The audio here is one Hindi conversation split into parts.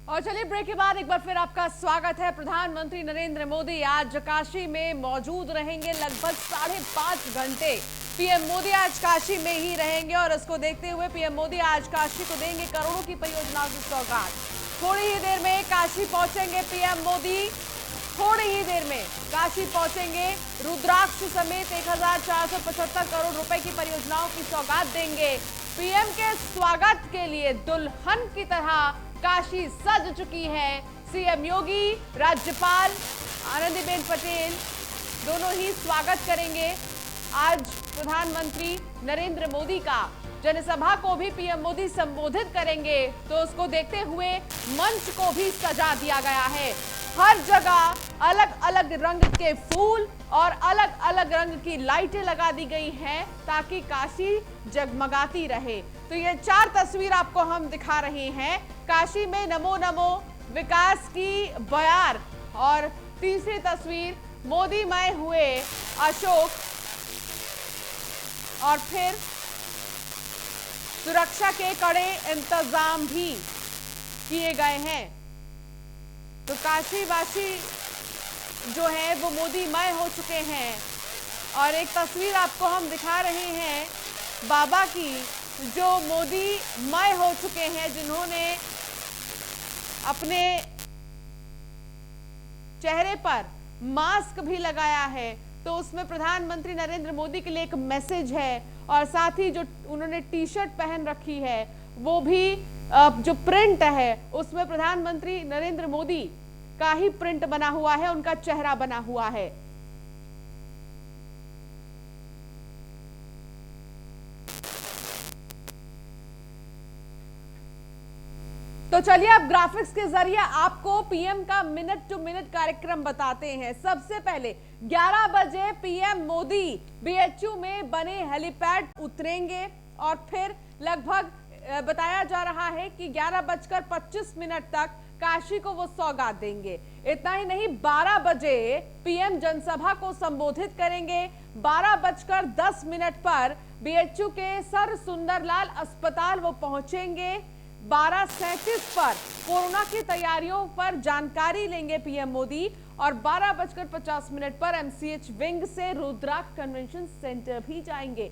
और चलिए ब्रेक के बाद एक बार फिर आपका स्वागत है। प्रधानमंत्री नरेंद्र मोदी आज काशी में मौजूद रहेंगे लगभग 5.5 घंटे। पीएम मोदी आज काशी में ही रहेंगे और इसको देखते हुए पीएम मोदी आज काशी को देंगे करोड़ों की परियोजनाओं की सौगात। थोड़ी ही देर में काशी पहुंचेंगे पीएम मोदी, थोड़ी ही देर में काशी पहुंचेंगे, रुद्राक्ष समेत 1475 करोड़ रुपए की परियोजनाओं की सौगात देंगे। पीएम के स्वागत के लिए दुल्हन की तरह काशी सज चुकी है। सीएम योगी, राज्यपाल आनंदीबेन पटेल दोनों ही स्वागत करेंगे आज प्रधानमंत्री नरेंद्र मोदी का। जनसभा को भी पीएम मोदी संबोधित करेंगे, तो उसको देखते हुए मंच को भी सजा दिया गया है। हर जगह अलग अलग रंग के फूल और अलग अलग रंग की लाइटें लगा दी गई हैं ताकि काशी जगमगाती रहे। तो ये 4 तस्वीर आपको हम दिखा रहे हैं। काशी में नमो नमो विकास की बयार, और तीसरी तस्वीर मोदीमय हुए अशोक, और फिर सुरक्षा के कड़े इंतजाम भी किए गए हैं। तो काशीवासी जो है वो मोदीमय हो चुके हैं। और एक तस्वीर आपको हम दिखा रहे हैं बाबा की, जो मोदीमय हो चुके हैं, जिन्होंने अपने चेहरे पर मास्क भी लगाया है। तो उसमें प्रधानमंत्री नरेंद्र मोदी के लिए एक मैसेज है, और साथ ही जो उन्होंने टी शर्ट पहन रखी है वो भी जो प्रिंट है उसमें प्रधानमंत्री नरेंद्र मोदी का ही प्रिंट बना हुआ है, उनका चेहरा बना हुआ है। तो चलिए अब ग्राफिक्स के जरिए आपको पीएम का मिनट टू मिनट कार्यक्रम बताते हैं। सबसे पहले 11 बजे पीएम मोदी बीएचयू में बने हेलीपैड उतरेंगे, और फिर लगभग बताया जा रहा है कि 11:25 तक काशी को वो सौगात देंगे। इतना ही नहीं, 12 बजे पीएम जनसभा को संबोधित करेंगे। 12:10 पर बीएचयू के सर सुंदरलाल अस्पताल वो पहुंचेंगे। 12:37 पर कोरोना की तैयारियों पर जानकारी लेंगे पीएम मोदी, और 12:50 पर एमसीएच विंग से रुद्राक्ष कन्वेंशन सेंटर भी जाएंगे।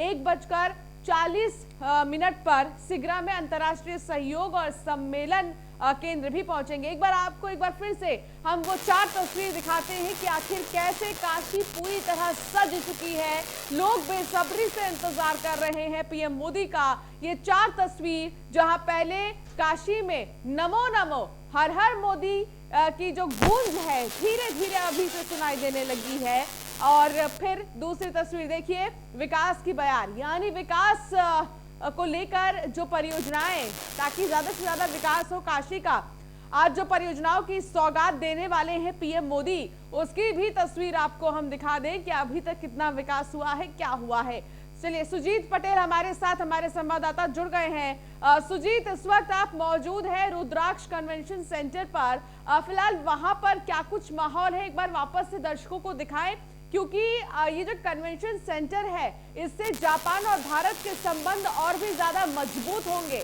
1:40 पर सिगरा में अंतर्राष्ट्रीय सहयोग और सम्मेलन केंद्र भी पहुंचेंगे। एक बार फिर से हम वो 4 तस्वीर दिखाते हैं कि आखिर कैसे काशी पूरी तरह सज चुकी है। लोग बेसब्री से इंतजार कर रहे हैं पीएम मोदी का। ये 4 तस्वीर, जहां पहले काशी में नमो नमो हर हर मोदी की जो गूंज है धीरे धीरे अभी से सुनाई देने लगी है, और फिर दूसरी तस्वीर देखिए विकास की बयान, यानी विकास को लेकर जो परियोजनाएं, ताकि ज्यादा से ज्यादा विकास हो काशी का। आज जो परियोजनाओं की सौगात देने वाले हैं पीएम मोदी, उसकी भी तस्वीर आपको हम दिखा दें कि अभी तक कितना विकास हुआ है, क्या हुआ है। चलिए सुजीत पटेल हमारे साथ, हमारे संवाददाता जुड़ गए हैं। सुजीत, इस वक्त आप मौजूद हैं रुद्राक्ष कन्वेंशन सेंटर पर। फिलहाल वहां पर क्या कुछ माहौल है, एक बार वापस से दर्शकों को दिखाएं, क्योंकि ये जो कन्वेंशन सेंटर है इससे जापान और भारत के संबंध और भी ज्यादा मजबूत होंगे।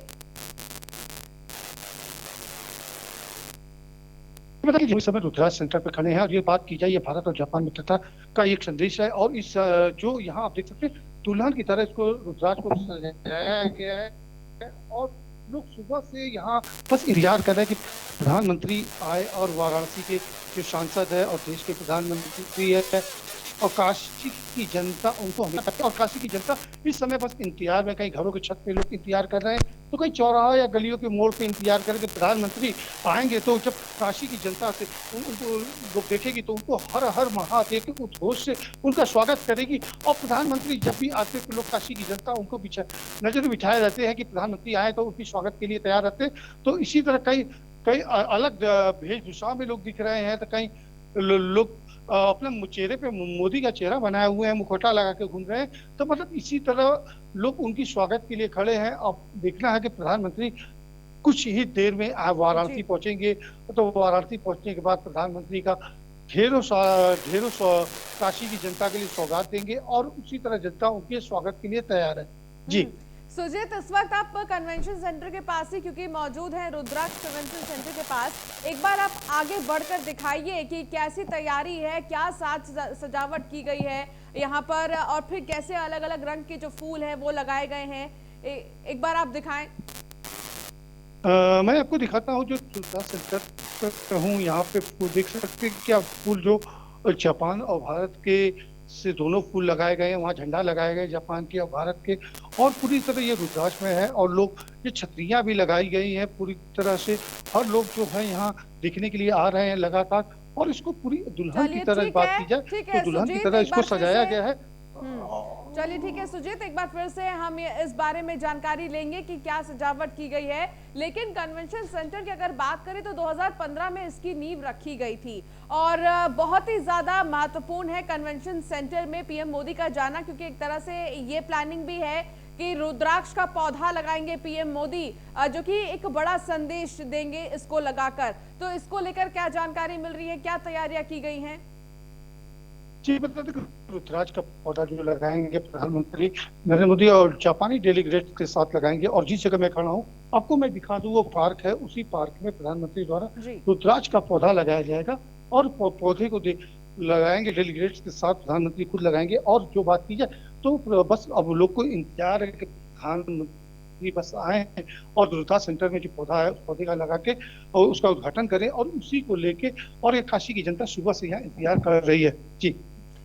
बताइए, इस समय रुद्राक्ष सेंटर पर खड़े हैं और ये बात की जाए, ये भारत और जापान मित्रता का एक संदेश है। और इस जो यहाँ आप देख सकते हैं दुल्हन की तरह इसको रुद्राक्ष को सजाया गया है, और लोग सुबह से यहाँ बस इंतजार कर रहे हैं कि प्रधानमंत्री आए और वाराणसी के जो सांसद है और देश के प्रधानमंत्री है और काशी की जनता उनको हमेशा, और काशी की जनता इस समय बस इंतजार में, कहीं घरों के छत पे लोग इंतजार कर रहे हैं, तो कहीं चौराहा या गलियों के मोड़ पे इंतजार करेंगे। प्रधानमंत्री आएंगे तो जब काशी की जनता से उनको लोग देखेगी तो उनको हर हर महादेव के उद्घोष से उनका स्वागत करेगी। और प्रधानमंत्री जब भी आते तो लोग, काशी की जनता उनको नजर बिठाए रहते हैं कि प्रधानमंत्री आए तो उनकी स्वागत के लिए तैयार रहते हैं। तो इसी तरह कई अलग वेशभूषा में लोग दिख रहे हैं, तो कहीं लोग अपने चेहरे पे मोदी का चेहरा बनाए हुए हैं, मुखौटा लगा के घूम रहे हैं। तो मतलब इसी तरह लोग उनकी स्वागत के लिए खड़े हैं। अब देखना है कि प्रधानमंत्री कुछ ही देर में वाराणसी पहुंचेंगे, तो वाराणसी पहुंचने के बाद प्रधानमंत्री का ढेरों काशी की जनता के लिए सौगात देंगे, और उसी तरह जनता उनके स्वागत के लिए तैयार है। जी सुजीत, इस वक्त आप कन्वेंशन सेंटर के पास ही क्योंकि मौजूद हैं, रुद्राक्ष कन्वेंशन सेंटर के पास। एक बार आप आगे बढ़कर दिखाइए कि कैसी तैयारी है, क्या साज सजावट की गई है यहाँ पर, और फिर कैसे अलग अलग रंग के जो फूल हैं वो लगाए गए हैं। एक बार आप दिखाएं। मैं आपको दिखाता हूँ जो रुद्राक्ष सेंटर पर हूँ, यहाँ पे फूल देख सकते हैं क्या, फूल जो जापान और भारत के से दोनों फूल लगाए गए हैं, वहाँ झंडा लगाए गए जापान के और भारत के, और पूरी तरह ये रुद्राक्ष में है। और लोग ये छतरियां भी लगाई गई हैं पूरी तरह से। हर लोग जो है यहाँ देखने के लिए आ रहे हैं लगातार, और इसको पूरी दुल्हन की चलिए तरह बात की जाए ठीक तो है दुल्हन की सुजीत, तरह एक इसको बार फिर सजाया से गया है। चलिए ठीक है सुजीत, एक बार फिर से हम इस बारे में जानकारी लेंगे कि क्या सजावट की गई है। लेकिन कन्वेंशन सेंटर की अगर बात करें तो 2015 में इसकी नींव रखी गई थी, और बहुत ही ज्यादा महत्वपूर्ण है कन्वेंशन सेंटर में पीएम मोदी का जाना, क्योंकि एक तरह से ये प्लानिंग भी है कि रुद्राक्ष का पौधा लगाएंगे पीएम मोदी, जो कि एक बड़ा संदेश देंगे इसको लगाकर। तो इसको लेकर क्या जानकारी मिल रही है, क्या तैयारियां की गई हैं? जी बता दें, रुद्राक्ष का पौधा जो लगाएंगे प्रधानमंत्री नरेंद्र मोदी और जापानी डेलीगेट के साथ लगाएंगे। और जिस जगह मैं खड़ा हूँ आपको मैं दिखा दूं, वो पार्क है, उसी पार्क में प्रधानमंत्री द्वारा रुद्राक्ष का पौधा लगाया जाएगा। और पौधे को लगाएंगे डेलीगेट्स के साथ, प्रधानमंत्री खुद लगाएंगे। और जो बात की जाए तो बस अब लोग को इंतजार है कि प्रधानमंत्री बस आए और रुद्राक्ष सेंटर में जो पौधा है उस पौधे का लगा के और उसका उद्घाटन करें, और उसी को लेके और ये काशी की जनता सुबह से यहाँ इंतजार कर रही है। जी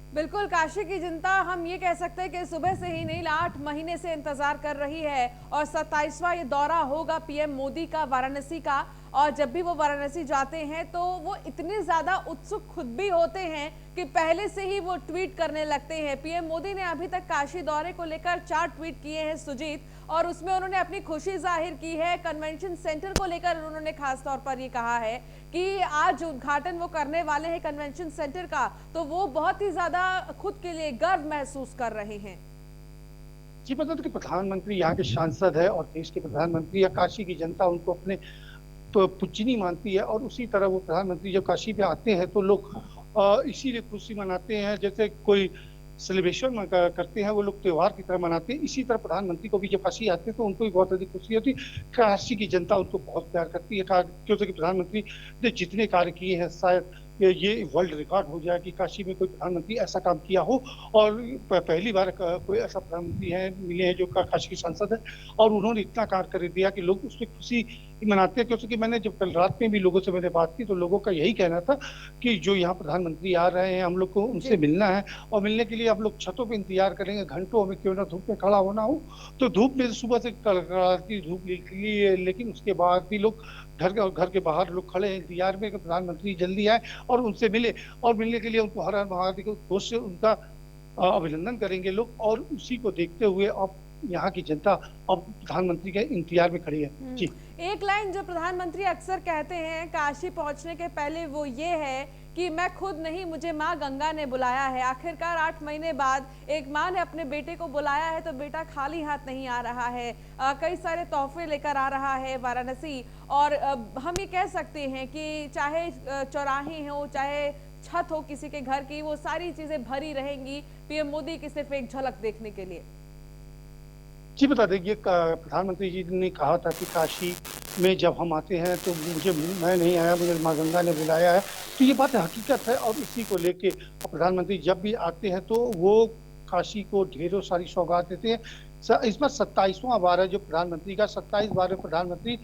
बिल्कुल, काशी की जनता हम ये कह सकते हैं कि सुबह से ही नहीं 8 महीने से इंतजार कर रही है, और 27वां ये दौरा होगा पीएम मोदी का वाराणसी का। और जब भी वो वाराणसी जाते हैं तो वो इतने ज्यादा उत्सुक खुद भी होते हैं कि पहले से ही वो ट्वीट करने लगते हैं। पीएम मोदी ने अभी तक काशी दौरे को लेकर 4 ट्वीट किए हैं सुजीत, और उसमें उन्होंने अपनी खुशी जाहिर की है। कन्वेंशन सेंटर को लेकर उन्होंने खास तौर पर ये कहा है कि आज उद्घाटन वो करने वाले हैं कन्वेंशन सेंटर का, तो वो बहुत ही ज्यादा खुद के लिए गर्व महसूस कर रहे हैं। जी पता कि प्रधानमंत्री यहाँ के सांसद है, और देश के प्रधानमंत्री या काशी की जनता उनको अपने तो पूजनीय मानती है। और उसी तरह वो प्रधानमंत्री जब काशी पे आते हैं तो लोग इसीलिए खुशी मनाते हैं, जैसे कोई सेलिब्रेशन करते हैं वो लोग त्योहार की तरह मनाते हैं। इसी तरह प्रधानमंत्री को भी जब काशी आते हैं तो उनको भी बहुत अधिक खुशी होती है। काशी की जनता उनको बहुत प्यार करती है, क्योंकि प्रधानमंत्री ने जितने कार्य किए हैं शायद ये वर्ल्ड रिकॉर्ड हो जाए कि काशी में कोई प्रधानमंत्री ऐसा काम किया हो। और पहली बार कोई ऐसा प्रधानमंत्री है मिले हैं जो काशी के सांसद है, और उन्होंने इतना कार्य कर दिया कि लोग उसमें खुशी मनाते हैं। क्योंकि मैंने जब कल रात में भी लोगों से मैंने बात की तो लोगों का यही कहना था कि जो यहाँ प्रधानमंत्री आ रहे हैं हम लोग को उनसे मिलना है, और मिलने के लिए हम लोग छतों पे इंतजार करेंगे, घंटों में क्यों ना धूप में खड़ा होना हो। तो धूप में सुबह से कड़कड़ाती धूप निकली है, लेकिन उसके बाद भी लोग घर के बाहर लोग खड़े हैं इंतजार में कि प्रधानमंत्री जल्दी आए और उनसे मिले। और मिलने के लिए उनको हर हर महादेव घोष से उनका अभिनंदन करेंगे लोग। और उसी को देखते हुए अब यहाँ की जनता अब प्रधानमंत्री के इंतजार में खड़ी है। जी एक लाइन जो प्रधानमंत्री अक्सर कहते हैं काशी पहुंचने के पहले वो ये है कि मैं खुद नहीं, मुझे माँ गंगा ने बुलाया है। आखिरकार 8 महीने बाद एक माँ ने अपने बेटे को बुलाया है, तो बेटा खाली हाथ नहीं आ रहा है, कई सारे तोहफे लेकर आ रहा है वाराणसी। और हम ये कह सकते हैं कि चाहे चौराहे हो, चाहे छत हो किसी के घर की, वो सारी चीजें भरी रहेंगी पीएम मोदी की सिर्फ एक झलक देखने के लिए। जी बता दें, ये प्रधानमंत्री जी ने कहा था कि काशी में जब हम आते हैं तो मैं नहीं आया, मुझे माँ गंगा ने बुलाया है। तो ये बात हकीकत है, और इसी को लेके प्रधानमंत्री जब भी आते हैं तो वो काशी को ढेरों सारी सौगात देते हैं। इस बार 27वां बार है जो प्रधानमंत्री का, 27 बार प्रधानमंत्री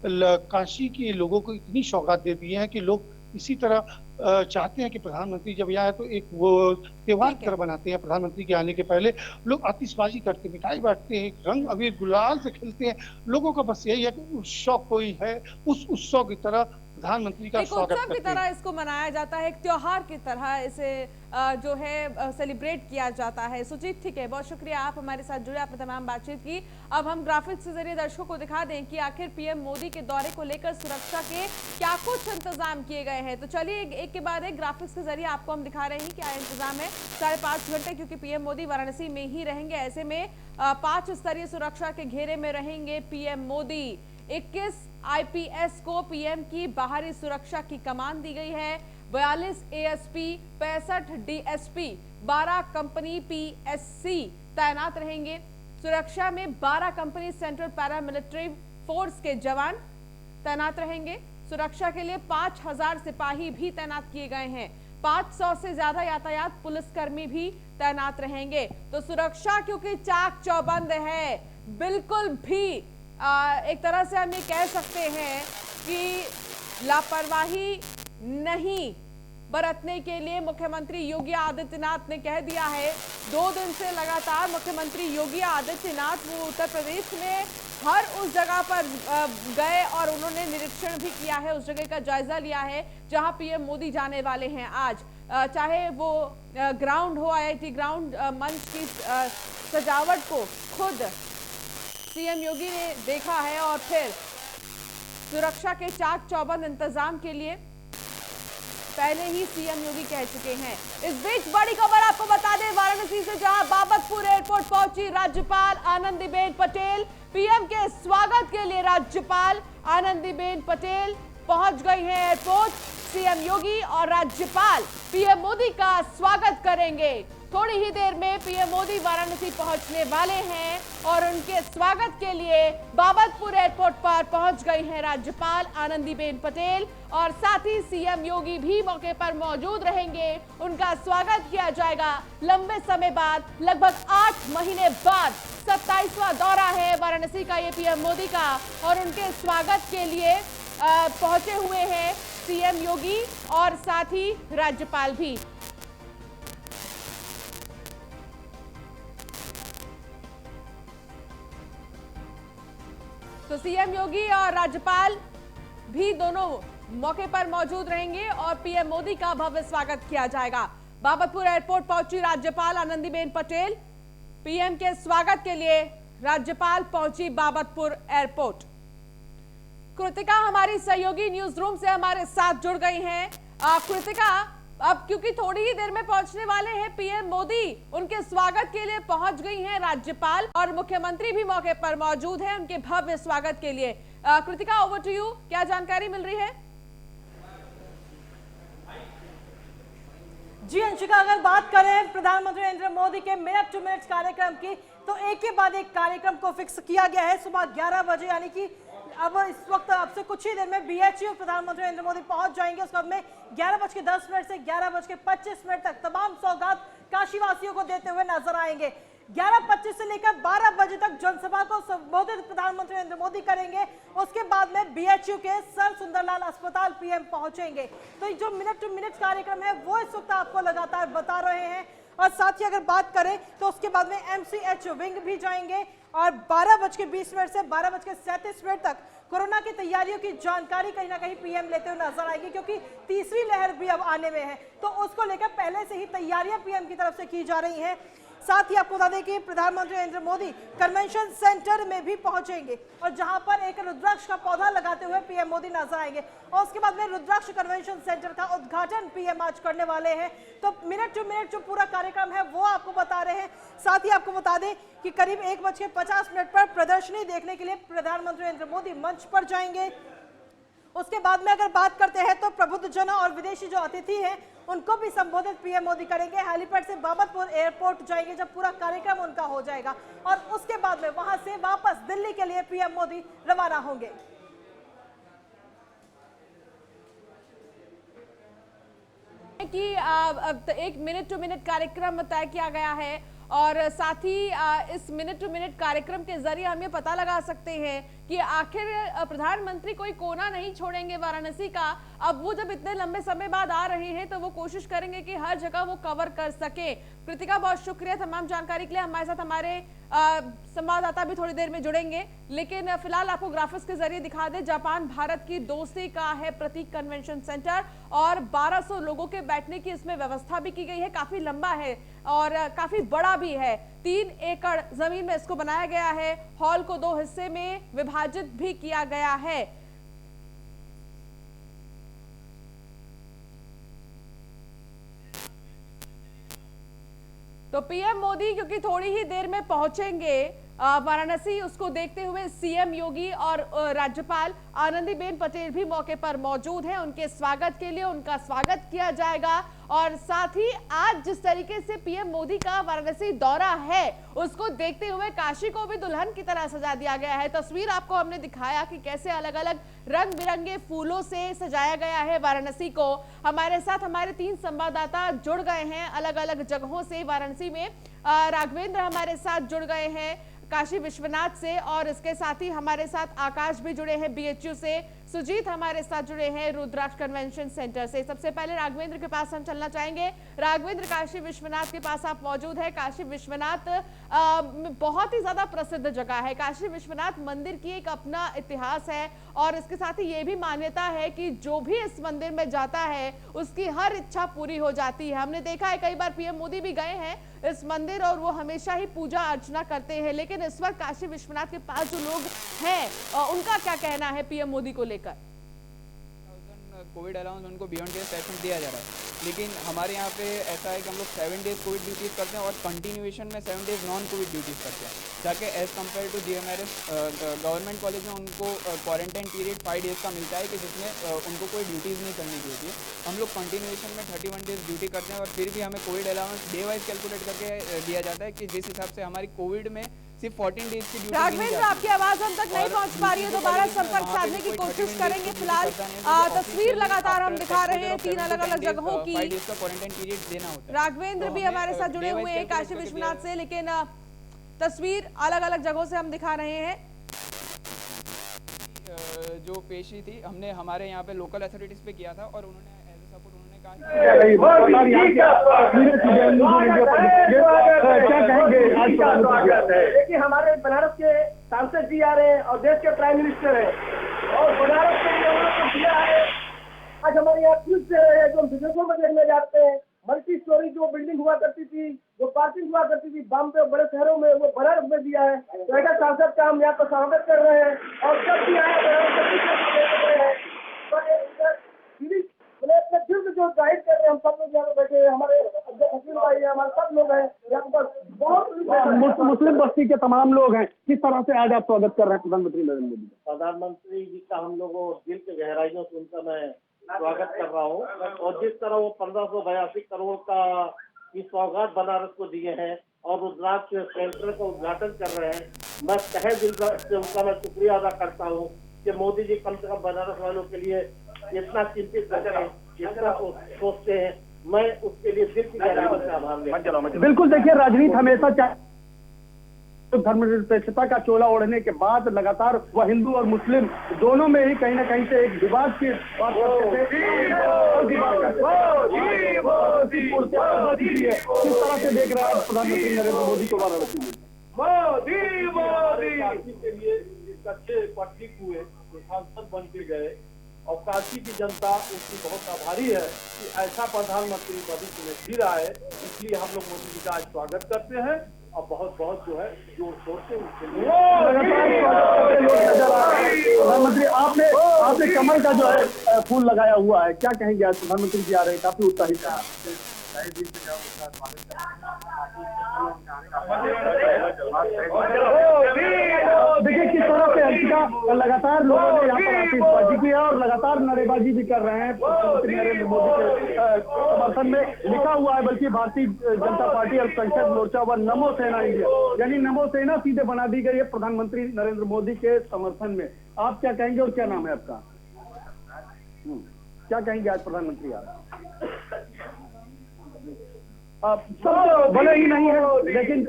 काशी के लोगों को इतनी सौगात दे दी है कि लोग इसी तरह चाहते हैं कि प्रधानमंत्री जब यहाँ आए तो एक वो त्योहार की तरह बनाते हैं। प्रधानमंत्री के आने के पहले लोग आतिशबाजी करते हैं, मिठाई बांटते हैं, रंग अबीर गुलाल से खेलते हैं। लोगों का बस यही है कि उत्सव कोई है, उस उत्सव की तरह प्रधानमंत्री का स्वागत उत्सव की तरह इसको मनाया जाता है, एक त्योहार की तरह इसे जो है सेलिब्रेट किया जाता है। सुजीत ठीक है, बहुत शुक्रिया आप हमारे साथ जुड़े, आपने तमाम बातचीत की। अब हम ग्राफिक्स के जरिए दर्शकों को दिखा दें कि आखिर पीएम मोदी के दौरे को लेकर सुरक्षा के क्या कुछ इंतजाम किए गए हैं। तो चलिए एक के बाद एक ग्राफिक्स के जरिए आपको हम दिखा रहे हैं क्या इंतजाम है। 5.5 घंटे क्योंकि पीएम मोदी वाराणसी में ही रहेंगे, ऐसे में 5 स्तरीय सुरक्षा के घेरे में रहेंगे पीएम मोदी। 21 आईपीएस को पीएम की बाहरी सुरक्षा की कमान दी गई है। 42 एएसपी, 65 डीएसपी, 12 कंपनी पीएससी तैनात रहेंगे। सुरक्षा में 12 कंपनी सेंट्रल पैरामिलिट्री फोर्स के जवान तैनात रहेंगे। सुरक्षा के लिए 5000 सिपाही भी तैनात किए गए हैं। 500 से ज्यादा यातायात पुलिसकर्मी भी तैनात रहेंगे। तो सुरक्षा क्योंकि चाक चौबंद है, बिल्कुल भी एक तरह से हम ये कह सकते हैं कि लापरवाही नहीं बरतने के लिए मुख्यमंत्री योगी आदित्यनाथ ने कह दिया है। 2 दिन से लगातार मुख्यमंत्री योगी आदित्यनाथ वो उत्तर प्रदेश में हर उस जगह पर गए और उन्होंने निरीक्षण भी किया है, उस जगह का जायजा लिया है जहां पीएम मोदी जाने वाले हैं आज। चाहे वो ग्राउंड हो, आईआईटी ग्राउंड, मंच की सजावट को खुद सीएम योगी ने देखा है और फिर सुरक्षा के चाक चौबंद इंतजाम के लिए पहले ही सीएम योगी कह चुके हैं। इस बीच बड़ी खबर आपको बता दें, वाराणसी से जहां बाबतपुर एयरपोर्ट पहुंची राज्यपाल आनंदीबेन पटेल। पीएम के स्वागत के लिए राज्यपाल आनंदीबेन पटेल पहुंच गई हैं एयरपोर्ट। सीएम योगी और राज्यपाल पीएम मोदी का स्वागत करेंगे। थोड़ी ही देर में पीएम मोदी वाराणसी पहुंचने वाले हैं और उनके स्वागत के लिए बाबतपुर एयरपोर्ट पर पहुंच गई हैं राज्यपाल आनंदीबेन पटेल और साथ ही सीएम योगी भी मौके पर मौजूद रहेंगे। उनका स्वागत किया जाएगा लंबे समय बाद, लगभग 8 महीने बाद 27वां दौरा है वाराणसी का ये पीएम मोदी का और उनके स्वागत के लिए पहुंचे हुए हैं सीएम योगी और साथ ही राज्यपाल भी। तो सीएम योगी और राज्यपाल भी दोनों मौके पर मौजूद रहेंगे और पीएम मोदी का भव्य स्वागत किया जाएगा। बाबतपुर एयरपोर्ट पहुंची राज्यपाल आनंदीबेन पटेल। पीएम के स्वागत के लिए राज्यपाल पहुंची बाबतपुर एयरपोर्ट। कृतिका हमारी सहयोगी न्यूज रूम से हमारे साथ जुड़ गई हैं। कृतिका, अब क्योंकि थोड़ी ही देर में पहुंचने वाले हैं पीएम मोदी, उनके स्वागत के लिए पहुंच गई हैं राज्यपाल और मुख्यमंत्री भी मौके पर मौजूद हैं उनके भव्य स्वागत के लिए। कृतिका, ओवर टू यू, क्या जानकारी मिल रही है? जी अंशिका, अगर बात करें प्रधानमंत्री नरेंद्र मोदी के मिनट टू मिनट कार्यक्रम की, तो एक के बाद एक कार्यक्रम को फिक्स किया गया है। सुबह 11 बजे यानी कि अब इस वक्त अब से कुछ ही देर में बीएचयू प्रधानमंत्री नरेंद्र मोदी पहुंच जाएंगे। उसके बाद में 11:10 से 11:25 तक तमाम सौगात काशीवासियों को देते हुए नजर आएंगे। 11:25 से लेकर 12 बजे तक जनसभा को संबोधित प्रधानमंत्री नरेंद्र मोदी करेंगे। उसके बाद में बीएचयू के सर सुंदरलाल अस्पताल पीएम पहुंचेंगे। तो जो मिनट टू मिनट कार्यक्रम है वो इस वक्त आपको लगातार बता रहे हैं। और साथ ही अगर बात करें तो उसके बाद में एमसीएच विंग भी जाएंगे और 12:20 से 12:37 तक कोरोना की तैयारियों की जानकारी कहीं ना कहीं पीएम लेते हुए नजर आएगी, क्योंकि तीसरी लहर भी अब आने में है, तो उसको लेकर पहले से ही तैयारियां पीएम की तरफ से की जा रही हैं। साथ ही आपको बता दें कि प्रधानमंत्री नरेंद्र मोदी कन्वेंशन सेंटर में भी पहुंचेंगे और जहां पर एक रुद्राक्ष का पौधा लगाते हुए पीएम मोदी नजर आएंगे और उसके बाद में रुद्राक्ष कन्वेंशन सेंटर का उद्घाटन पीएम आज करने वाले हैं। तो मिनट टू मिनट जो पूरा कार्यक्रम है वो आपको बता रहे हैं। साथ ही आपको बता दें कि करीब 1:50 पर प्रदर्शनी देखने के लिए प्रधानमंत्री नरेंद्र मोदी मंच पर जाएंगे। उसके बाद में अगर बात करते हैं तो प्रबुद्धजनों और विदेशी जो अतिथि हैं उनको भी संबोधित पीएम मोदी करेंगे। हेलीपैड से बाबतपुर एयरपोर्ट जाएंगे जब पूरा कार्यक्रम उनका हो जाएगा और उसके बाद में वहां से वापस दिल्ली के लिए पीएम मोदी रवाना होंगे। कि एक मिनट टू मिनट कार्यक्रम तय किया गया है और साथ ही इस मिनट टू मिनट कार्यक्रम के जरिए हम ये पता लगा सकते हैं कि आखिर प्रधानमंत्री कोई कोना नहीं छोड़ेंगे वाराणसी का। अब वो जब इतने लंबे समय बाद आ रहे हैं तो वो कोशिश करेंगे कि हर जगह वो कवर कर सके। कृतिका, बहुत शुक्रिया तमाम जानकारी के लिए। हमारे साथ हमारे संवाददाता भी थोड़ी देर में जुड़ेंगे, लेकिन फिलहाल आपको ग्राफिक्स के जरिए दिखा दे, जापान भारत की दोस्ती का है प्रतीक कन्वेंशन सेंटर और 1200 लोगों के बैठने की इसमें व्यवस्था भी की गई है। काफी लंबा है और काफी बड़ा भी है। 3 एकड़ जमीन में इसको बनाया गया है। हॉल को 2 हिस्से में विभाजित भी किया गया है। तो पीएम मोदी क्योंकि थोड़ी ही देर में पहुंचेंगे वाराणसी, उसको देखते हुए सीएम योगी और राज्यपाल आनंदीबेन पटेल भी मौके पर मौजूद हैं। उनके स्वागत के लिए उनका स्वागत किया जाएगा और साथ ही आज जिस तरीके से पीएम मोदी का वाराणसी दौरा है उसको देखते हुए काशी को भी दुल्हन की तरह सजा दिया गया है। तस्वीर आपको हमने दिखाया कि कैसे अलग अलग रंग बिरंगे फूलों से सजाया गया है वाराणसी को। हमारे साथ हमारे 3 संवाददाता जुड़ गए हैं अलग अलग जगहों से वाराणसी में। राघवेंद्र हमारे साथ जुड़ गए हैं काशी विश्वनाथ से और इसके साथ ही हमारे साथ आकाश भी जुड़े हैं बीएचयू से, सुजीत हमारे साथ जुड़े हैं रुद्राक्ष कन्वेंशन सेंटर से। सबसे पहले राघवेंद्र के पास हम चलना चाहेंगे। राघवेंद्र, काशी विश्वनाथ के पास आप मौजूद है। काशी विश्वनाथ बहुत ही ज्यादा प्रसिद्ध जगह है। काशी विश्वनाथ मंदिर की एक अपना इतिहास है और इसके साथ ही ये भी मान्यता है कि जो भी इस मंदिर में जाता है उसकी हर इच्छा पूरी हो जाती है। हमने देखा है कई बार पीएम मोदी भी गए हैं इस मंदिर और वो हमेशा ही पूजा अर्चना करते हैं, लेकिन इस वक्त काशी विश्वनाथ के पास जो लोग हैं उनका क्या कहना है पीएम मोदी को लेकर? कोविड अलाउंस उनको बियॉन्ड केयर पेशेंट दिया जा रहा है, लेकिन हमारे यहाँ पे ऐसा है कि हम लोग 7 डेज कोविड ड्यूटीज़ करते हैं और कंटिन्यूएशन में 7 डेज नॉन कोविड ड्यूटीज़ करते हैं, ताकि as compare to GMRS government college में उनको क्वारंटाइन पीरियड 5 डेज़ का मिलता है कि जिसमें उनको कोई ड्यूटीज़ नहीं करनी होती है। हम लोग कंटिन्यूएशन में 31 डेज ड्यूटी करते हैं और फिर भी हमें Covid allowance day wise calculate करके दिया जाता है कि जिस हिसाब से हमारी कोविड में सिर्फ 14 डेज की ड्यूटी। राघवेंद्र, आपकी आवाज हम तक नहीं पहुंच पा रही है, दोबारा संपर्क साधने की कोशिश करेंगे। फिलहाल तस्वीर लगातार हम दिखा रहे हैं 3 अलग अलग जगहों की। 5 डेज का क्वारंटाइन पीरियड देना होता है। राघवेंद्र भी हमारे साथ जुड़े हुए हैं काशी विश्वनाथ से, लेकिन तस्वीर अलग अलग जगहों से हम दिखा रहे हैं। जो पेशी थी हमने हमारे यहाँ पे लोकल अथॉरिटीज पे किया था और उन्होंने एज ए सपोर्ट उन्होंने कहा देखिए हमारे बनारस के सांसद जी आ रहे हैं और देश के प्राइम मिनिस्टर हैं और बनारस के लिए दिया है। आज हमारे यहाँ ट्यूब से रहे हैं जो हम विदेशों में देखने जाते हैं। मल्टी स्टोरी जो बिल्डिंग हुआ करती थी, जो पार्किंग हुआ करती थी बॉम्बे बड़े शहरों में, वो बनारस में दिया है। तो ऐसा सांसद का हम यहाँ पर स्वागत कर रहे हैं और जब भी आए जो गाइड कर रहे हैं हम सब लोग यहाँ बैठे हैं। हमारे वकील भाई हमारे सब लोग हैं यहाँ पर, बहुत मुस्लिम बस्ती के तमाम लोग हैं। किस तरह से आज आप स्वागत कर रहे हैं प्रधानमंत्री नरेंद्र मोदी? प्रधानमंत्री जी का हम लोगों दिल के गहराइयों से उनका मैं स्वागत कर रहा हूँ और जिस तरह वो 1582 करोड़ का की सौगात बनारस को दिए हैं और रुद्राक्ष सेंटर का उद्घाटन कर रहे हैं, मैं तहे दिल से उनका मैं शुक्रिया अदा करता हूँ कि मोदी जी कम से कम बनारस वालों के लिए इतना चिंतित करते हैं, इतना सोचते हैं। मैं उसके लिए दिल की गहराइयों से आभार व्यक्त करता हूं। बिल्कुल, देखिए राजनीति हमेशा धर्मनिरपेक्षता का चोला ओढ़ने के बाद लगातार वह हिंदू और मुस्लिम दोनों में ही कहीं ना कहीं से एक विवाद की बात करते थे। किस तरह से देख रहे हैं प्रधानमंत्री नरेंद्र मोदी को वाराणसी में? काशी के लिए सच्चे पट्टी हुए सांसद बन के गए और काशी की जनता उसकी बहुत आभारी है कि ऐसा प्रधानमंत्री भविष्य में फिर आए। इसलिए हम लोग मोदी जी का आज स्वागत करते हैं और बहुत बहुत जो है जोर शोर से उसके लिए प्रधानमंत्री आपने कमल का जो है फूल लगाया हुआ है, क्या कहेंगे? आज प्रधानमंत्री जी आ रहे हैं, काफी उत्साहित है। देखिए किस तरह से अंकिता लगातार लोगों ने यहाँ पर आतिशबाजी की है और लगातार नारेबाजी भी कर रहे हैं प्रधानमंत्री नरेंद्र मोदी के समर्थन में। लिखा हुआ है बल्कि भारतीय जनता पार्टी अल्पसंख्यक मोर्चा व नमो सेना इंडिया, यानी नमो सेना सीधे बना दी गई है प्रधानमंत्री नरेंद्र मोदी के समर्थन में। आप क्या कहेंगे और क्या नाम है आपका? क्या कहेंगे आज प्रधानमंत्री आ रहे हैं? सब भले ही नहीं है लेकिन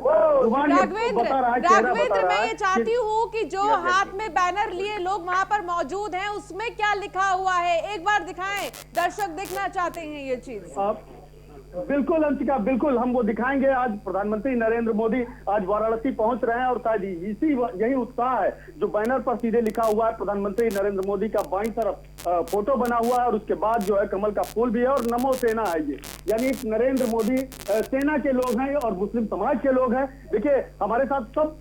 राघवेंद्र मैं ये चाहती हूँ कि जो हाथ में बैनर लिए लोग वहाँ पर मौजूद हैं उसमें क्या लिखा हुआ है एक बार दिखाएं, दर्शक देखना चाहते हैं ये चीज। बिल्कुल अंशिका, बिल्कुल हम वो दिखाएंगे। आज प्रधानमंत्री नरेंद्र मोदी आज वाराणसी पहुंच रहे हैं और शायद यही उत्साह है जो बैनर पर सीधे लिखा हुआ है प्रधानमंत्री नरेंद्र मोदी का बाईं तरफ फोटो बना हुआ है और उसके बाद जो है कमल का फूल भी है और नमो सेना है ये, यानी नरेंद्र मोदी सेना के लोग हैं और मुस्लिम समाज के लोग हैं। देखिए हमारे साथ सब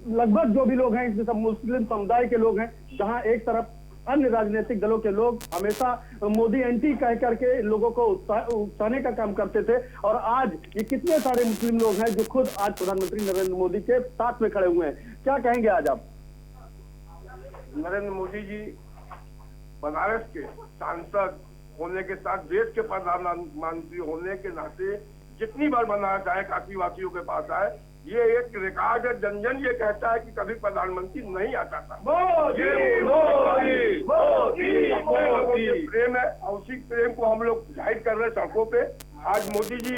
लगभग जो भी लोग हैं इसमें सब मुस्लिम समुदाय के लोग हैं, जहाँ एक तरफ अन्य राजनीतिक दलों के लोग हमेशा मोदी एंटी कह करके लोगों को उकसाने का काम करते थे, और आज ये कितने सारे मुस्लिम लोग हैं जो खुद आज प्रधानमंत्री नरेंद्र मोदी के साथ में खड़े हुए हैं। क्या कहेंगे आज आप? नरेंद्र मोदी जी बनारस के सांसद होने के साथ देश के प्रधानमंत्री होने के नाते जितनी बार बनारस आए, काशी वासियों के पास आए, ये एक रिकॉर्ड है। जन जन ये कहता है कि कभी प्रधानमंत्री नहीं आता था। मोदी मोदी मोदी मोदी प्रेम है, और उसी प्रेम को हम लोग जाहिर कर रहे हैं सड़कों पे। आज मोदी जी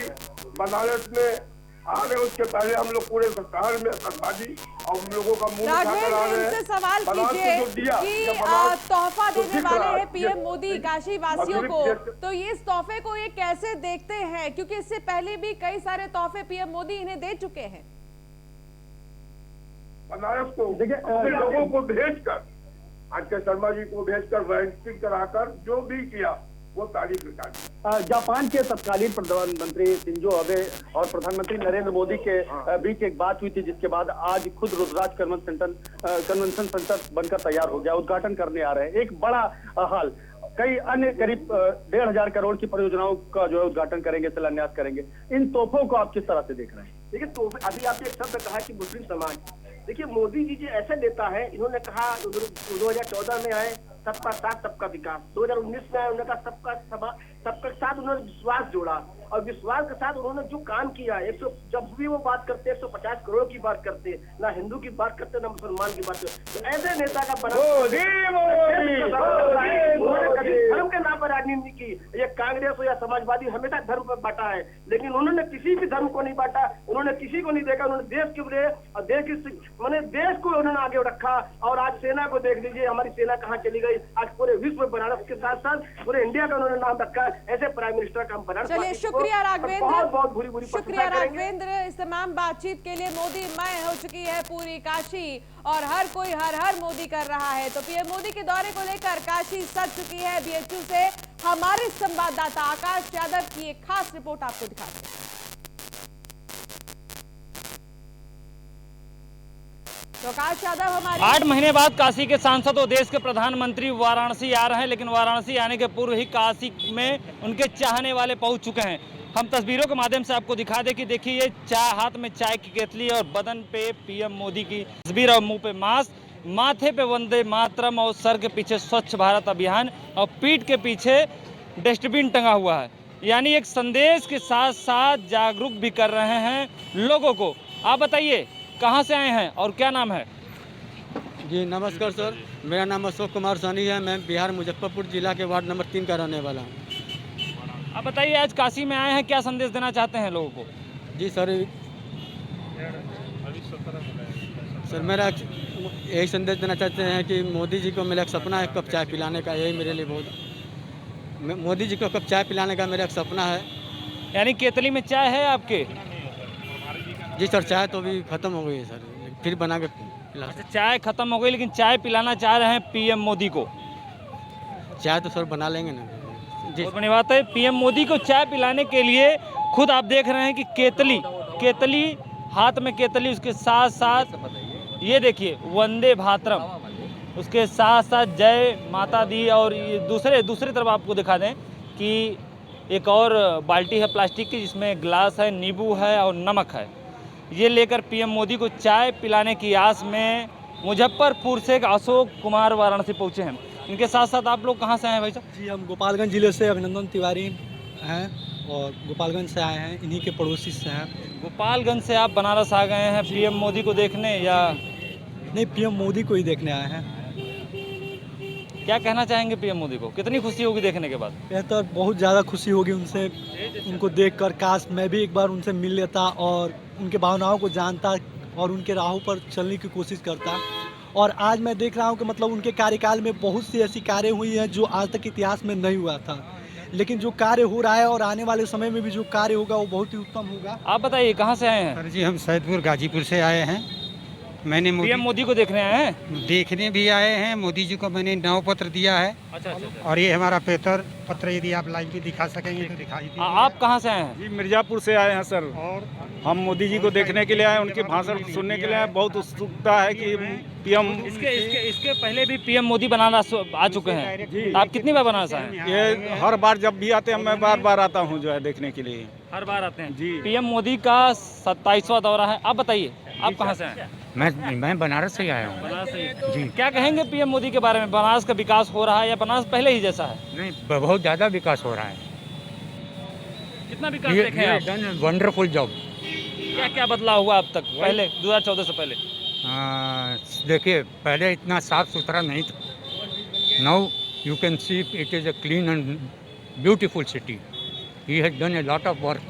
बनारस में आ रहे, उसके पहले हम लोग पूरे शहर में आतंकवादी और हम लोगों का मुंह उठाकर आ रहे हैं। सवाल कीजिए कि तोहफा देने वाले हैं पीएम मोदी काशी वासियों को, तो ये इस तोहफे को ये कैसे देखते हैं, क्योंकि इससे पहले भी कई सारे तोहफे पीएम मोदी इन्हें दे चुके हैं। बनारस को अपने लोगों को भेजकर, आज के शर्मा जी को भेजकर वैक्सीन कराकर जो भी किया वो तारीफ निकाली। जापान के तत्कालीन प्रधानमंत्री शिंजो अबे और प्रधानमंत्री नरेंद्र मोदी के बीच एक बात हुई थी, जिसके बाद आज खुद रुद्रराज कन्वेंशन सेंटर बनकर तैयार हो गया, उद्घाटन करने आ रहे हैं। एक बड़ा हाल, कई अन्य करीब 1,500 करोड़ की परियोजनाओं का जो है उद्घाटन करेंगे, शिलान्यास करेंगे। इन तोहफों को आप किस तरह से देख रहे हैं? देखिए, तो अभी आपने एक शब्द कहा कि मुस्लिम समाज, देखिए मोदी जी ऐसा नेता है, इन्होंने कहा 2014 में आए सबका साथ सबका विकास, 2019 में आए उन्होंने कहा सबका साथ, उन्होंने विश्वास जोड़ा, और विश्वास के साथ उन्होंने जो काम किया, जब भी वो बात करते 150 करोड़ की बात करते, ना हिंदू की बात करते ना मुसलमान की बात करते। तो ऐसे नेता का बना कभी धर्म के नाम पर राजनीति की, ये कांग्रेस हो या समाजवादी हमेशा धर्म पर बांटा है, लेकिन उन्होंने किसी भी धर्म को नहीं बांटा, उन्होंने किसी को नहीं देखा, उन्होंने देश के लिए और देश को उन्होंने आगे रखा। और आज सेना को देख लीजिए, हमारी सेना कहाँ चली गई, आज पूरे विश्व में बनारस के साथ साथ पूरे इंडिया का उन्होंने नाम रखा है। ऐसे प्राइम मिनिस्टर का हम बनारस, चलिए शुक्रिया राघवेंद्र, बहुत बुरी शुक्रिया राघवेंद्र। इस तमाम बातचीत के लिए मोदी मय हो चुकी है पूरी काशी, और हर कोई हर हर मोदी कर रहा है। तो पीएम मोदी के दौरे को लेकर काशी सज चुकी है। बीएचयू से हमारे संवाददाता आकाश यादव की एक खास रिपोर्ट आपको दिखाते हैं। तो आकाश यादव हमारे 8 महीने बाद काशी के सांसद और देश के प्रधानमंत्री वाराणसी आ रहे हैं, लेकिन वाराणसी आने के पूर्व ही काशी में उनके चाहने वाले पहुंच चुके हैं। हम तस्वीरों के माध्यम से आपको दिखा दें कि देखिए ये चाय, हाथ में चाय की केतली और बदन पे पीएम मोदी की तस्वीर और मुंह पे मास्क, माथे पे वंदे मातरम और सर के पीछे स्वच्छ भारत अभियान और पीठ के पीछे डस्टबिन टंगा हुआ है। यानी एक संदेश के साथ साथ जागरूक भी कर रहे हैं लोगों को। आप बताइए कहाँ से आए हैं और क्या नाम है? जी नमस्कार सर, मेरा नाम अशोक कुमार सानी है। मैं बिहार मुजफ्फरपुर जिला के वार्ड नंबर 3 का रहने वाला हूँ। आप बताइए आज काशी में आए हैं, क्या संदेश देना चाहते हैं लोगों को? जी सर, मेरा यही संदेश देना चाहते हैं कि मोदी जी को मेरा एक सपना है कप चाय पिलाने का, यही मेरे लिए बहुत, मोदी जी को कप चाय पिलाने का मेरा एक सपना है। यानी केतली में चाय है आपके? जी सर, चाय तो अभी ख़त्म हो गई है सर, फिर बना के पिला। अच्छा, चाय खत्म हो गई, लेकिन चाय पिलाना चाह रहे हैं पीएम मोदी को? चाय तो सर बना लेंगे ना जी। बहुत बड़ी बात है। पीएम मोदी को चाय पिलाने के लिए खुद आप देख रहे हैं कि केतली हाथ में केतली, उसके साथ साथ ये देखिए वंदे भातरम, उसके साथ साथ जय माता दी, और ये दूसरी तरफ आपको दिखा दें कि एक और बाल्टी है प्लास्टिक की, जिसमें ग्लास है, नींबू है और नमक है। ये लेकर पीएम मोदी को चाय पिलाने की आस में मुजफ्फरपुर से अशोक कुमार वाराणसी पहुंचे हैं। इनके साथ साथ आप लोग कहां से आए हैं भाई साहब? जी हम गोपालगंज जिले से अभिनंदन तिवारी हैं और गोपालगंज से आए हैं, इन्हीं के पड़ोसी से हैं। गोपालगंज से आप बनारस आ गए हैं पीएम मोदी को देखने, या नहीं पीएम मोदी को ही देखने आए हैं। क्या कहना चाहेंगे पीएम मोदी को? कितनी खुशी होगी देखने के बाद? बेहतर, बहुत ज़्यादा खुशी होगी उनसे, उनको देखकर। काश मैं भी एक बार उनसे मिल लेता और उनके भावनाओं को जानता और उनके राहों पर चलने की कोशिश करता। और आज मैं देख रहा हूँ कि मतलब उनके कार्यकाल में बहुत सी ऐसी कार्य हुई हैं जो आज तक इतिहास में नहीं हुआ था, लेकिन जो कार्य हो रहा है और आने वाले समय में भी जो कार्य होगा वो बहुत ही उत्तम होगा। आप बताइए कहाँ से आए हैं? सर जी हम सैदपुर गाजीपुर से आए हैं। मैंने पीएम मोदी को देखने आए हैं? देखने भी आए हैं। मोदी जी को मैंने नाव पत्र दिया है। अच्छा। और ये हमारा पत्र यदि आप लाइव में दिखा सकेंगे तो दिखाई दीजिए। आप कहाँ से आए हैं? जी मिर्जापुर से आए हैं सर। और हम मोदी जी को देखने के लिए आए, उनके भाषण सुनने के लिए आए। बहुत उत्सुकता है कि पीएम इसके पहले भी पीएम मोदी बनारस आ चुके हैं। आप कितनी बार बनारस आए हैं? ये हर बार जब भी आते हैं मैं बार आता हूँ जो है देखने के लिए। हर बार आते हैं जी। पीएम मोदी का 27वां दौरा है। आप बताइए, आप कहाँ से आए? मैं बनारस से आया हूँ। बनारस से जी। क्या कहेंगे पीएम मोदी के बारे में? बनारस का विकास हो रहा है या बनारस पहले ही जैसा है? नहीं, बहुत ज़्यादा विकास हो रहा है। कितना विकास देखे आप? Wonderful job. क्या क्या बदलाव हुआ अब तक, पहले 2014 से पहले? देखिए, पहले इतना साफ सुथरा नहीं था। Now you can see it is a clean and beautiful city. He has done a lot of work.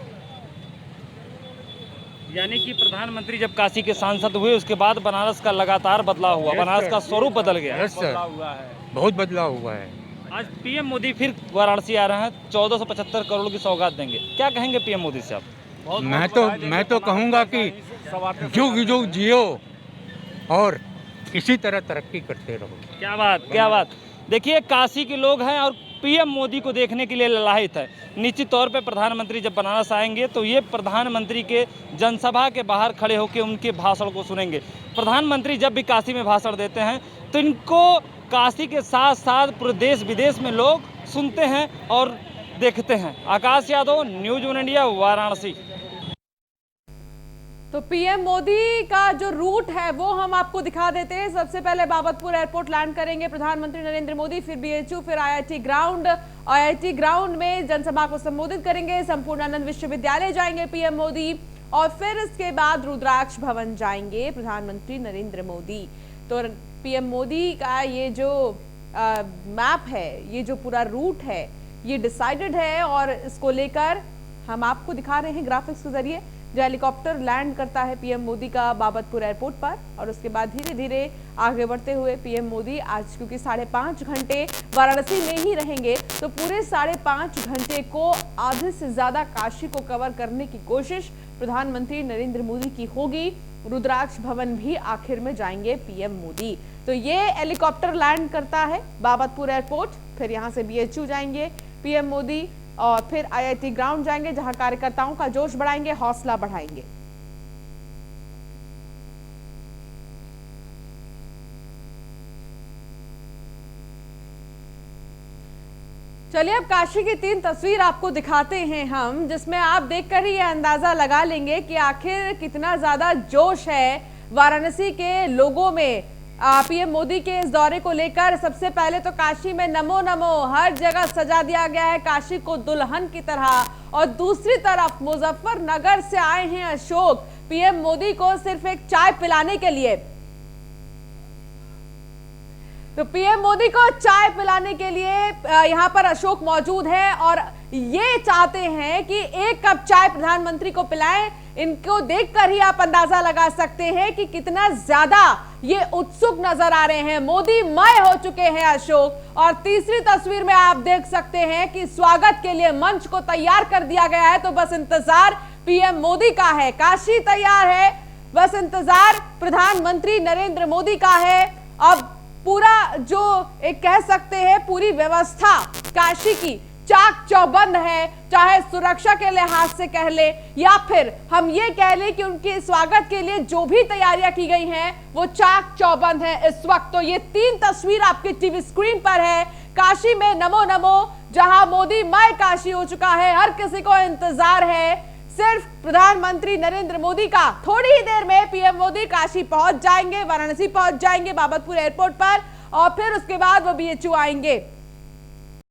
यानी कि प्रधानमंत्री जब काशी के सांसद हुए उसके बाद बनारस का लगातार बदलाव हुआ। बनारस का स्वरूप बदल गया। यस सर, बहुत बदलाव हुआ है। आज पीएम मोदी फिर वाराणसी आ रहे हैं, 1475 करोड़ की सौगात देंगे। क्या कहेंगे पीएम मोदी से आप? मैं तो कहूँगा कि जुग जुग जियो और इसी तरह तरक्की करते रहो। क्या बात, क्या बात। देखिए, काशी के लोग हैं और पीएम मोदी को देखने के लिए ललायित है। निश्चित तौर पे प्रधानमंत्री जब बनारस आएंगे तो ये प्रधानमंत्री के जनसभा के बाहर खड़े होकर उनके भाषण को सुनेंगे। प्रधानमंत्री जब भी काशी में भाषण देते हैं तो इनको काशी के साथ साथ पूरे देश विदेश में लोग सुनते हैं और देखते हैं। आकाश यादव, न्यूज़ 1 इंडिया, वाराणसी। तो पीएम मोदी का जो रूट है वो हम आपको दिखा देते हैं। सबसे पहले बाबतपुर एयरपोर्ट लैंड करेंगे प्रधानमंत्री नरेंद्र मोदी, फिर बीएचयू, फिर आईआईटी ग्राउंड। आईआईटी ग्राउंड में जनसभा को संबोधित करेंगे। संपूर्णानंद विश्वविद्यालय जाएंगे पीएम मोदी और फिर इसके बाद रुद्राक्ष भवन जाएंगे प्रधानमंत्री नरेंद्र मोदी। तो पीएम मोदी का ये जो मैप है, ये जो पूरा रूट है, ये डिसाइडेड है और इसको लेकर हम आपको दिखा रहे हैं ग्राफिक्स के जरिए। जो हेलीकॉप्टर लैंड करता है पीएम मोदी का बाबतपुर एयरपोर्ट पर और उसके बाद धीरे धीरे आगे बढ़ते हुए पीएम मोदी आज क्योंकि 5.5 घंटे वाराणसी में ही रहेंगे तो पूरे 5.5 घंटे को आधे से ज्यादा काशी को कवर करने की कोशिश प्रधानमंत्री नरेंद्र मोदी की होगी। रुद्राक्ष भवन भी आखिर में जाएंगे पीएम मोदी। तो ये हेलीकॉप्टर लैंड करता है बाबतपुर एयरपोर्ट, फिर यहाँ से बीएचयू जाएंगे पीएम मोदी और फिर आईआईटी ग्राउंड जाएंगे जहां कार्यकर्ताओं का जोश बढ़ाएंगे, हौसला बढ़ाएंगे। चलिए अब काशी की 3 तस्वीर आपको दिखाते हैं हम, जिसमें आप देखकर ही यह अंदाजा लगा लेंगे कि आखिर कितना ज्यादा जोश है वाराणसी के लोगों में पीएम मोदी के इस दौरे को लेकर। सबसे पहले तो काशी में नमो नमो हर जगह सजा दिया गया है काशी को दुल्हन की तरह। और दूसरी तरफ मुजफ्फरनगर से आए हैं अशोक पीएम मोदी को सिर्फ एक चाय पिलाने के लिए। तो पीएम मोदी को चाय पिलाने के लिए यहाँ पर अशोक मौजूद है और ये चाहते हैं कि एक कप चाय प्रधानमंत्री को पिलाएं। इनको देखकर ही आप अंदाजा लगा सकते हैं कि कितना ज्यादा ये उत्सुक नजर आ रहे हैं। मोदी मय हो चुके हैं अशोक। और तीसरी तस्वीर में आप देख सकते हैं कि स्वागत के लिए मंच को तैयार कर दिया गया है। तो बस इंतजार पीएम मोदी का है, काशी तैयार है, बस इंतजार प्रधानमंत्री नरेंद्र मोदी का है। अब पूरा जो एक कह सकते हैं पूरी व्यवस्था काशी की चाक चौबंद है, चाहे सुरक्षा के लिहाज से कह ले या फिर हम ये कह ले कि उनके स्वागत के लिए जो भी तैयारियां की गई हैं वो चाक चौबंद है इस वक्त। तो ये 3 तस्वीर आपके टीवी स्क्रीन पर है। काशी में नमो नमो, जहां मोदी मय काशी हो चुका है, हर किसी को इंतजार है सिर्फ प्रधानमंत्री नरेंद्र मोदी का। थोड़ी ही देर में पीएम मोदी काशी पहुंच जाएंगे, वाराणसी पहुंच जाएंगे बाबतपुर एयरपोर्ट पर और फिर उसके बाद वो बीएचयू आएंगे।